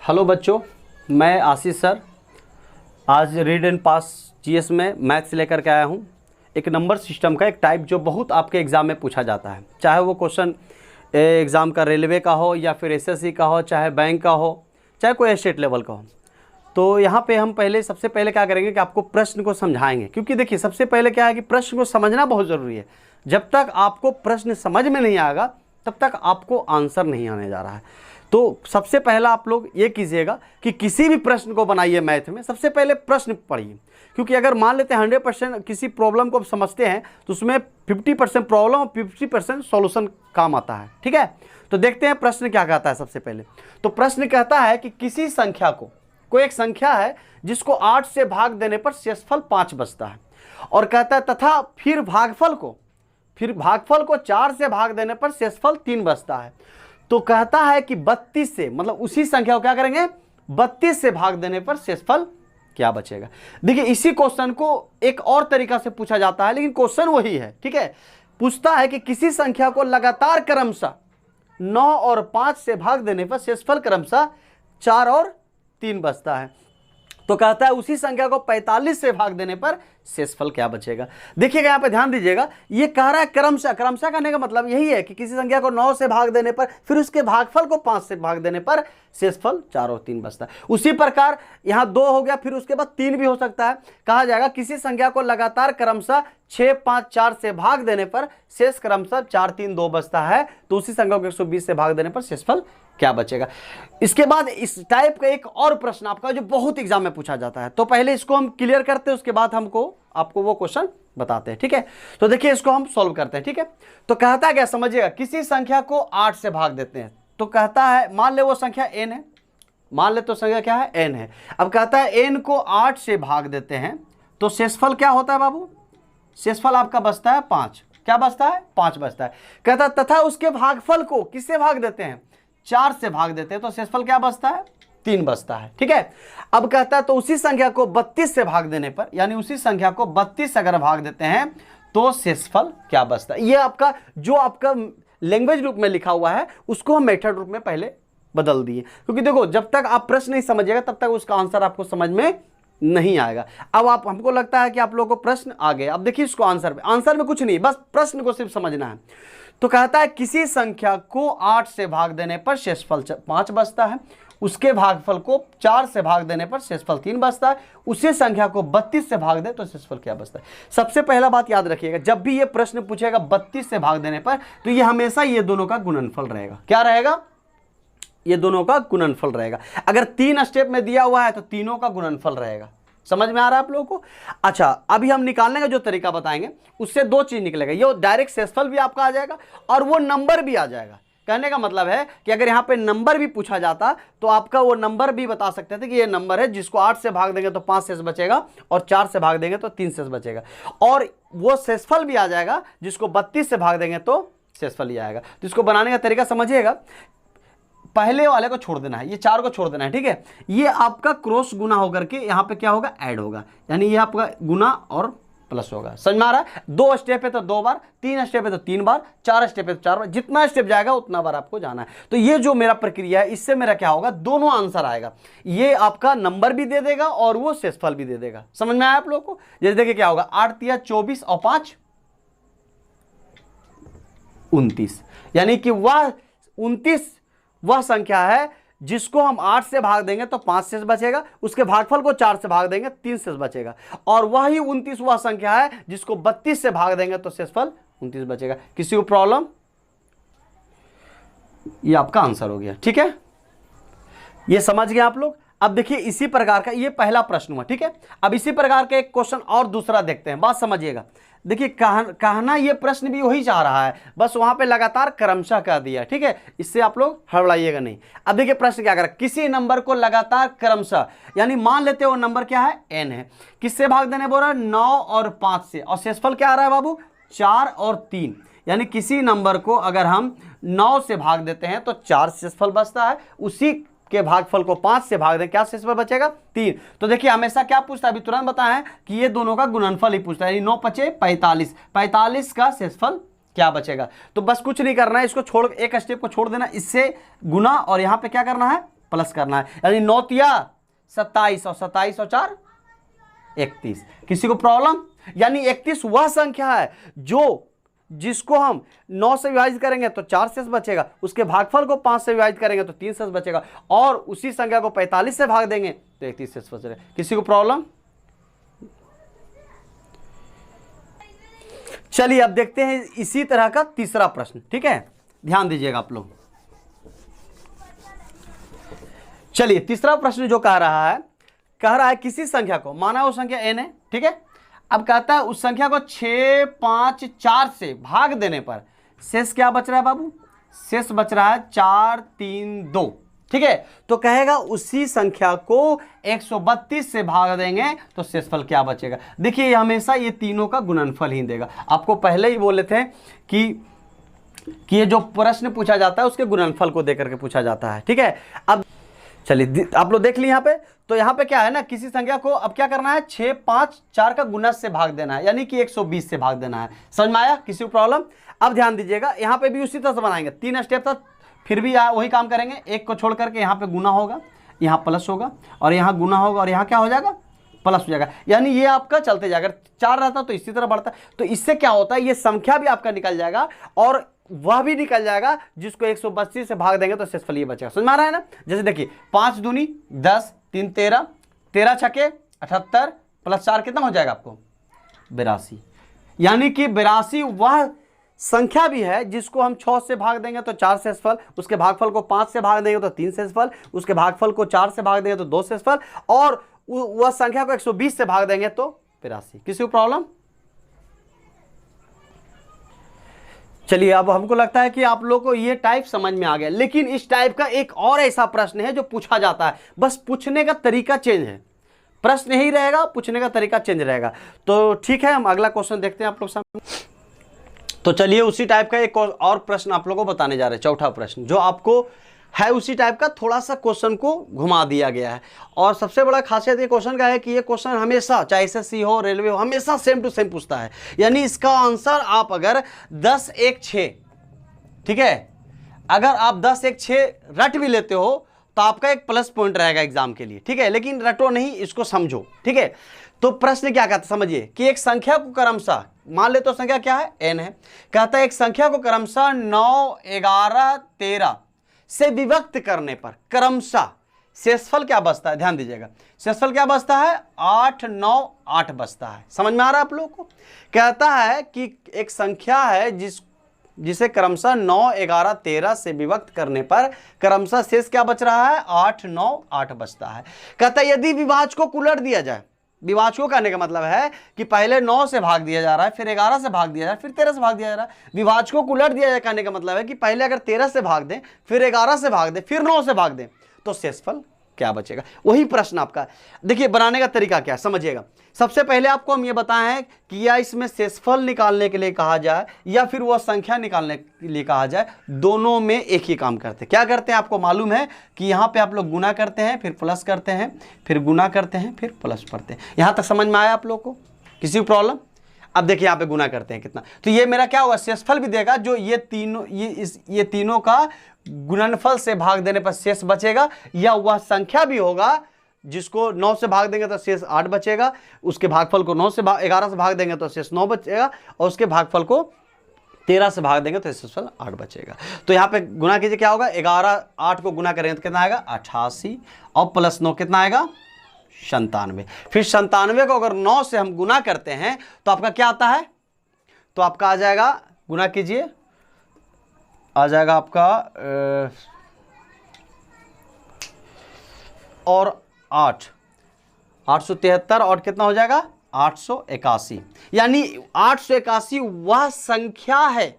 Hello बच्चों, मैं आशीष sir आज रीड एंड पास जीएस में मैथ्स लेकर के आया हूँ। एक नंबर सिस्टम का एक टाइप जो बहुत आपके एग्ज़ाम में पूछा जाता है, चाहे वो क्वेश्चन एग्ज़ाम का रेलवे का हो या फिर एसएससी का हो, चाहे बैंक का हो, चाहे कोई स्टेट लेवल का हो। तो यहाँ पे हम सबसे पहले क्या करेंगे कि आपको प्रश्न को समझाएंगे, क्योंकि देखिए सबसे पहले क्या है कि प्रश्न को समझना बहुत ज़रूरी है। जब तक आपको प्रश्न समझ में नहीं आएगा तब तक आपको आंसर नहीं आने जा रहा है। तो सबसे पहला आप लोग ये कीजिएगा कि किसी भी प्रश्न को बनाइए मैथ में, सबसे पहले प्रश्न पढ़िए, क्योंकि अगर मान लेते हैं 100% किसी प्रॉब्लम को समझते हैं तो उसमें 50% प्रॉब्लम और 50% सॉल्यूशन काम आता है। ठीक है, तो देखते हैं प्रश्न क्या कहता है। सबसे पहले तो प्रश्न कहता है कि किसी संख्या को, कोई एक संख्या है जिसको 8 से भाग देने पर शेषफल 5 बचता है, और कहता है तथा फिर भागफल को 4 से भाग देने पर शेषफल 3 बचता है। तो कहता है कि 32 से, मतलब उसी संख्या को क्या करेंगे, 32 से भाग देने पर शेषफल क्या बचेगा। देखिए इसी क्वेश्चन को एक और तरीका से पूछा जाता है, लेकिन क्वेश्चन वही है। ठीक है, पूछता है कि किसी संख्या को लगातार क्रमशः 9 और 5 से भाग देने पर शेषफल क्रमशः 4 और 3 बचता है। तो कहता है उसी संख्या को 45 से भाग देने पर शेषफल क्या बचेगा। देखिएगा यहाँ पे ध्यान दीजिएगा, ये कह रहा है क्रमशः कहने का मतलब यही है कि किसी संख्या को 9 से भाग देने पर फिर उसके भागफल को 5 से भाग देने पर शेषफल 4 और 3 बचता है। उसी प्रकार यहाँ 2 हो गया, फिर उसके बाद 3 भी हो सकता है। कहा जाएगा किसी संख्या को लगातार क्रमशः 6, 5, 4 से भाग देने पर शेष क्रमशः 4, 3, 2 बचता है। तो उसी संख्या को 120 से भाग देने पर शेषफल क्या बचेगा। इसके बाद इस टाइप का एक और प्रश्न आपका जो बहुत एग्जाम में पूछा जाता है, तो पहले इसको हम क्लियर करते हैं, उसके बाद आपको वो क्वेश्चन बताते हैं। ठीक है, तो देखिए इसको हम सॉल्व करते हैं। ठीक है, तो कहता है क्या, समझिएगा, किसी संख्या को 8 से भाग देते हैं। तो कहता है मान ले वो संख्या n है, मान ले तो संख्या क्या है, n है। अब कहता है n को 8 से भाग देते हैं तो शेषफल क्या होता है बाबू, शेषफल आपका बचता है 5। क्या बचता है, 5 बचता है। कहता है तथा उसके भागफल को किससे भाग देते हैं, 4 से भाग देते हैं, तो शेषफल क्या बचता है, 3 बचता है। ठीक है, अब कहता है तो उसी संख्या को 32 से भाग देने पर, यानी उसी संख्या को 32 अगर भाग देते हैं तो शेषफल क्या बचता है। ये आपका जो आपका लैंग्वेज रूप में लिखा हुआ है उसको हम मेथड रूप में पहले बदल दिए, क्योंकि देखो जब तक आप प्रश्न नहीं समझिएगा तब तक उसका आंसर आपको समझ में नहीं आएगा। अब हमको लगता है कि आप लोगों को प्रश्न आ गए। अब देखिए इसको आंसर में कुछ नहीं, बस प्रश्न को सिर्फ समझना है। तो कहता है किसी संख्या को 8 से भाग देने पर शेषफल 5 बचता है, उसके भागफल को 4 से भाग देने पर शेषफल 3 बचता है, उसी संख्या को 32 से भाग दे तो शेषफल क्या बचता है। सबसे पहला बात याद रखिएगा, जब भी ये प्रश्न पूछेगा 32 से भाग देने पर, तो ये हमेशा ये दोनों का गुणनफल रहेगा। क्या रहेगा, ये दोनों का गुणनफल रहेगा। अगर 3 स्टेप में दिया हुआ है तो तीनों का गुणनफल रहेगा। समझ में आ रहा है आप लोगों को। अच्छा, अभी हम निकालने का जो तरीका बताएंगे उससे 2 चीज निकलेगा, ये डायरेक्ट शेषफल भी आपका आ जाएगा और वो नंबर भी आ जाएगा। कहने का मतलब है कि अगर यहाँ पे नंबर भी पूछा जाता तो आपका वो नंबर भी बता सकते थे कि ये नंबर है जिसको 8 से भाग देंगे तो 5 शेष बचेगा और 4 से भाग देंगे तो 3 शेष बचेगा, और वो शेषफल भी आ जाएगा जिसको 32 से भाग देंगे तो शेषफल ही आएगा। तो इसको बनाने का तरीका समझिएगा, पहले वाले को छोड़ देना है, ये 4 को छोड़ देना है। ठीक है, ये आपका क्रॉस गुना होकर के यहाँ पे क्या होगा, ऐड होगा, यानी ये आपका गुना और प्लस होगा। समझ में आ रहा है। 2 स्टेप है तो 2 बार, 3 स्टेप है तो 3 बार, 4 स्टेप है तो 4 बार, जितना स्टेप जाएगा उतना बार आपको जाना है। तो ये जो मेरा प्रक्रिया है इससे मेरा क्या होगा, दोनों आंसर आएगा। ये आपका नंबर भी दे देगा और वो शेषफल भी दे देगा। समझ में आया आप लोग को। जैसे देखिए क्या होगा, 8 तिया 24 और 5 29, यानी कि वह 29 वह संख्या है जिसको हम 8 से भाग देंगे तो 5 शेष बचेगा, उसके भागफल को 4 से भाग देंगे 3 शेष बचेगा, और वही 29 वह संख्या है जिसको 32 से भाग देंगे तो शेषफल 29 बचेगा। किसी को प्रॉब्लम, ये आपका आंसर हो गया। ठीक है, ये समझ गए आप लोग। अब देखिए इसी प्रकार का ये पहला प्रश्न हुआ। ठीक है, अब इसी प्रकार का एक क्वेश्चन और दूसरा देखते हैं, बात समझिएगा। देखिए कहना ये प्रश्न भी वही चाह रहा है, बस वहां पे लगातार क्रमशः कह दिया। ठीक है, इससे आप लोग हड़बड़ाइएगा नहीं। अब देखिए प्रश्न क्या कर रहा है, किसी नंबर को लगातार क्रमशः, यानी मान लेते हो वो नंबर क्या है, n है, किससे भाग देने बोल रहा है, 9 और 5 से, और शेषफल क्या आ रहा है बाबू, 4 और 3। यानी किसी नंबर को अगर हम 9 से भाग देते हैं तो 4 शेषफल बचता है, उसी के भागफल को 5 से भाग दें, क्या शेषफल बचेगा, 3। तो देखिए हमेशा क्या पूछता है, अभी तुरंत बताएं कि ये दोनों का गुणनफल ही पूछता है। 9 5 45, 45 का शेषफल क्या बचेगा। तो बस कुछ नहीं करना है, इसको छोड़, एक स्टेप को छोड़ देना, इससे गुना और यहाँ पे क्या करना है प्लस करना है, यानी 9 तिया 27 और 27 और 4 31। किसी को प्रॉब्लम? यानी 31 वह संख्या है जो जिसको हम 9 से विभाजित करेंगे तो 4 शेष बचेगा, उसके भागफल को 5 से विभाजित करेंगे तो 3 शेष बचेगा, और उसी संख्या को 45 से भाग देंगे तो 31 शेष बचेगा। किसी को प्रॉब्लम? चलिए अब देखते हैं इसी तरह का तीसरा प्रश्न। ठीक है, ध्यान दीजिएगा आप लोग। चलिए तीसरा प्रश्न जो कह रहा है किसी संख्या को, माना वो संख्या n है, ठीक है। अब कहता है उस संख्या को 6, 5, 4 से भाग देने पर शेष क्या बच रहा है बाबू? शेष बच रहा है 4, 3, 2। ठीक है, तो कहेगा उसी संख्या को 132 से भाग देंगे तो शेषफल क्या बचेगा। देखिए हमेशा ये तीनों का गुणनफल ही देगा। आपको पहले ही बोले थे कि ये जो प्रश्न पूछा जाता है उसके गुणनफल को देकर के पूछा जाता है। ठीक है, अब चलिए आप लोग देख ली यहाँ पे, तो यहाँ पे क्या है ना, किसी संख्या को अब क्या करना है, 6, 5, 4 का गुणज से भाग देना है, यानी कि 120 से भाग देना है। समझ में आया? किसी को प्रॉब्लम? अब ध्यान दीजिएगा, यहाँ पे भी उसी तरह से बनाएंगे, 3 स्टेप तक फिर भी वही काम करेंगे। एक को छोड़ करके यहाँ पे गुना होगा, यहाँ प्लस होगा, और यहाँ गुना होगा, और यहाँ क्या हो जाएगा, प्लस हो जाएगा। यानी ये आपका चलते जाएगा, 4 रहता तो इसी तरह बढ़ता। तो इससे क्या होता है, ये संख्या भी आपका निकल जाएगा और वह भी निकल जाएगा जिसको 132 से भाग देंगे तो शेषफल ये बचेगा। समझ में आ रहा है ना? जैसे देखिए 5 दूनी 10, 3 13, 13 छके 78 प्लस 4 कितना हो जाएगा आपको? 82। यानी कि 82 वह संख्या भी है जिसको हम 6 से भाग देंगे तो 4 शेषफल, उसके भागफल को 5 से भाग देंगे तो 3 शेषफल, उसके भागफल को 4 से भाग देंगे तो 2 शेषफल, और वह संख्या को 120 से भाग देंगे तो 82। किसी को प्रॉब्लम? चलिए अब हमको लगता है कि आप लोगों को ये टाइप समझ में आ गया, लेकिन इस टाइप का एक और ऐसा प्रश्न है जो पूछा जाता है, बस पूछने का तरीका चेंज है। प्रश्न यही रहेगा, पूछने का तरीका चेंज रहेगा। तो ठीक है, हम अगला क्वेश्चन देखते हैं आप लोग सामने। तो चलिए उसी टाइप का एक और प्रश्न आप लोगों को बताने जा रहे हैं, चौथा प्रश्न जो आपको है उसी टाइप का, थोड़ा सा क्वेश्चन को घुमा दिया गया है। और सबसे बड़ा खासियत ये क्वेश्चन का है कि ये क्वेश्चन हमेशा, चाहे एसएससी हो, रेलवे हो, हमेशा सेम टू सेम पूछता है। यानी इसका आंसर आप अगर 10, 1, 6, ठीक है, अगर आप 10, 1, 6 रट भी लेते हो तो आपका एक प्लस पॉइंट रहेगा एग्जाम के लिए। ठीक है, लेकिन रटो नहीं, इसको समझो। ठीक है, तो प्रश्न क्या कहता है समझिए कि एक संख्या को क्रमशः, मान ले तो संख्या क्या है, n है, कहता है एक संख्या को क्रमशः 9, 11, 13 से विभक्त करने पर क्रमशः शेषफल क्या बचता है। ध्यान दीजिएगा, शेषफल क्या बचता है, 8, 9, 8 बचता है। समझ में आ रहा है आप लोगों को? कहता है कि एक संख्या है जिसे क्रमशः 9, 11, 13 से विभक्त करने पर क्रमशः शेष क्या बच रहा है, 8, 9, 8 बचता है। कहता है यदि विभाजक को उलट दिया जाए, विभाजक करने का मतलब है कि पहले 9 से भाग दिया जा रहा है, फिर 11 से भाग दिया जा रहा है, फिर 13 से भाग दिया जा रहा है। विभाजक को उलट दिया जाए कहने का मतलब है कि पहले अगर 13 से भाग दें, फिर 11 से भाग दें, फिर 9 से भाग दें, तो शेषफल क्या बचेगा। वही प्रश्न आपका। देखिए बनाने का तरीका क्या है समझिएगा। सबसे पहले आपको हम ये बताए हैं कि या इसमें शेषफल निकालने के लिए कहा जाए या फिर वह संख्या निकालने के लिए कहा जाए, दोनों में एक ही काम करते हैं। क्या करते हैं आपको मालूम है कि यहाँ पे आप लोग गुना करते हैं, फिर प्लस करते हैं, फिर गुना करते हैं, फिर प्लस पढ़ते हैं। यहाँ तक समझ में आया आप लोग को? किसी को प्रॉब्लम? अब देखिए यहाँ पे गुना करते हैं कितना, तो ये मेरा क्या होगा, शेषफल भी देगा जो ये तीनों का गुणनफल से भाग देने पर शेष बचेगा, या वह संख्या भी होगा जिसको 9 से भाग देंगे तो शेष 8 बचेगा, उसके भागफल को 11 से भाग देंगे तो शेष 9 बचेगा, और उसके भागफल को 13 से भाग देंगे तो शेषफल 8 बचेगा। तो यहाँ पे गुना कीजिए, क्या होगा, 11, 8 को गुना करेंगे तो कितना आएगा, 88, और प्लस 9 कितना आएगा, 97। फिर 97 को अगर 9 से हम गुना करते हैं तो आपका क्या आता है, तो आपका आ जाएगा, गुना कीजिए, आ जाएगा आपका और 873, और कितना हो जाएगा, 881। यानी 881 वह संख्या है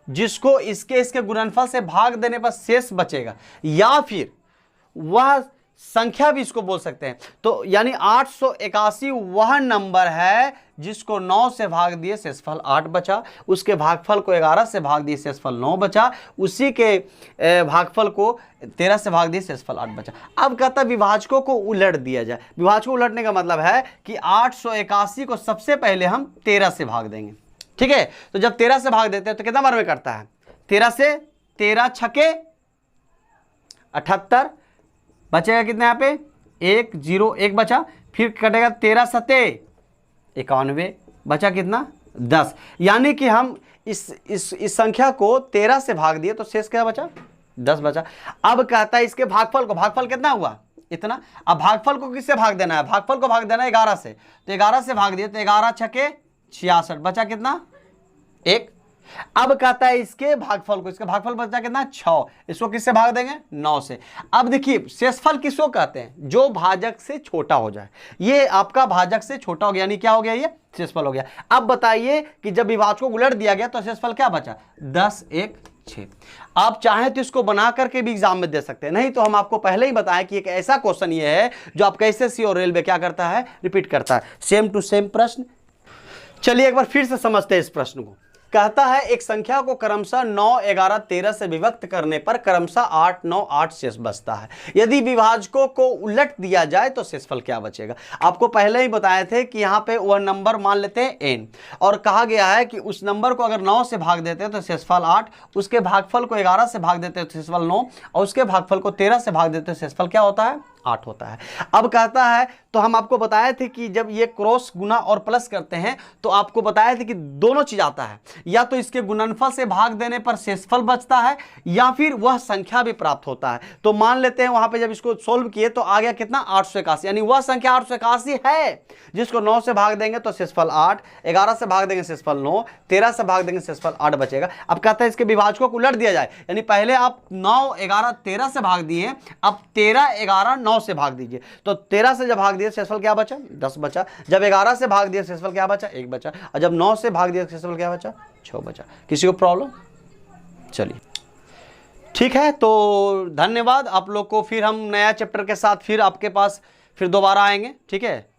जिसको इसके गुणनफल से भाग देने पर शेष बचेगा, या फिर वह संख्या भी इसको बोल सकते हैं। तो यानी 881 वह नंबर है जिसको 9 से भाग दिए शेषफल 8 बचा, उसके भागफल को 11 से भाग दिए शेषफल 9 बचा, उसी के भागफल को 13 से भाग दिए शेषफल 8 बचा। अब कहता है विभाजकों को उलट दिया जाए। विभाजकों को उलटने का मतलब है कि 881 को सबसे पहले हम 13 से भाग देंगे। ठीक है, तो जब 13 से भाग देते हैं तो कितना बार में करता है, 13 से 13 छके 78, बचेगा कितना यहाँ पे 1 0 1 बचा, फिर कटेगा 13 सत्ते 91, बचा कितना 10। यानी कि हम इस संख्या को 13 से भाग दिए तो शेष क्या बचा 10 बचा। अब कहता है इसके भागफल को, भागफल कितना हुआ इतना। अब भागफल को किससे भाग देना है, भागफल को भाग देना है 11 से, तो 11 से भाग दिए तो 11 छके 66, बचा कितना 1। अब कहता है इसके भागफल को, इसका भागफल बचा कितना 6, इसको किससे भाग देंगे 9 से। अब देखिए शेषफल किसको कहते हैं, जो भाजक से छोटा हो जाए। ये आपका भाजक से छोटा हो गया, यानी क्या हो गया, ये शेषफल हो गया। अब बताइए कि जब विभाजक को उलट दिया गया तो शेषफल क्या बचा 10 1 6। आप चाहें तो इसको बना करके भी एग्जाम में दे सकते हैं, नहीं तो हम आपको पहले ही बताएं कि एक ऐसा क्वेश्चन ये है जो आपका एसएससी और रेलवे क्या करता है, रिपीट करता है, सेम टू सेम प्रश्न। चलिए एक बार फिर से समझते हैं इस प्रश्न को। कहता है एक संख्या को क्रमशः 9 11 13 से विभक्त करने पर क्रमशः 8 9 8 शेष बचता है। यदि विभाजकों को उलट दिया जाए तो शेषफल क्या बचेगा। आपको पहले ही बताए थे कि यहाँ पे वह नंबर मान लेते हैं n, और कहा गया है कि उस नंबर को अगर 9 से भाग देते हैं तो शेषफल 8, उसके भागफल को 11 से भाग देते हैं तो शेषफल 9, और उसके भागफल को 13 से भाग देते हैं तो शेषफल क्या होता है 8 होता है। अब कहता है, तो हम आपको बताए थे कि जब ये क्रॉस गुना और प्लस करते हैं तो आपको बताए थे कि दोनों चीज आता है, या तो इसके गुणनफल से भाग देने पर शेषफल बचता है या फिर वह संख्या भी प्राप्त होता है। तो मान लेते हैं वहां पे जब इसको सोल्व किए तो आ गया कितना 881, यानी वह संख्या 881 है जिसको 9 से भाग देंगे तो शेषफल 8, 11 से भाग देंगे शेषफल 9, 13 से भाग देंगे शेषफल 8 बचेगा। अब कहता है इसके विभाजकों को उलट दिया जाए, यानी पहले आप 9 11 13 से भाग दिए, अब 13 11 9 से भाग दीजिए, तो 13 से जब भाग दिए शेषफल क्या बचा 10 बचा, जब 11 से भाग दिए शेषफल क्या बचा 1 बचा, और जब 9 से भाग दिया शेषफल क्या बचा 6 बचा। किसी को प्रॉब्लम? चलिए ठीक है, तो धन्यवाद आप लोग को। फिर हम नया चैप्टर के साथ फिर आपके पास फिर दोबारा आएंगे, ठीक है।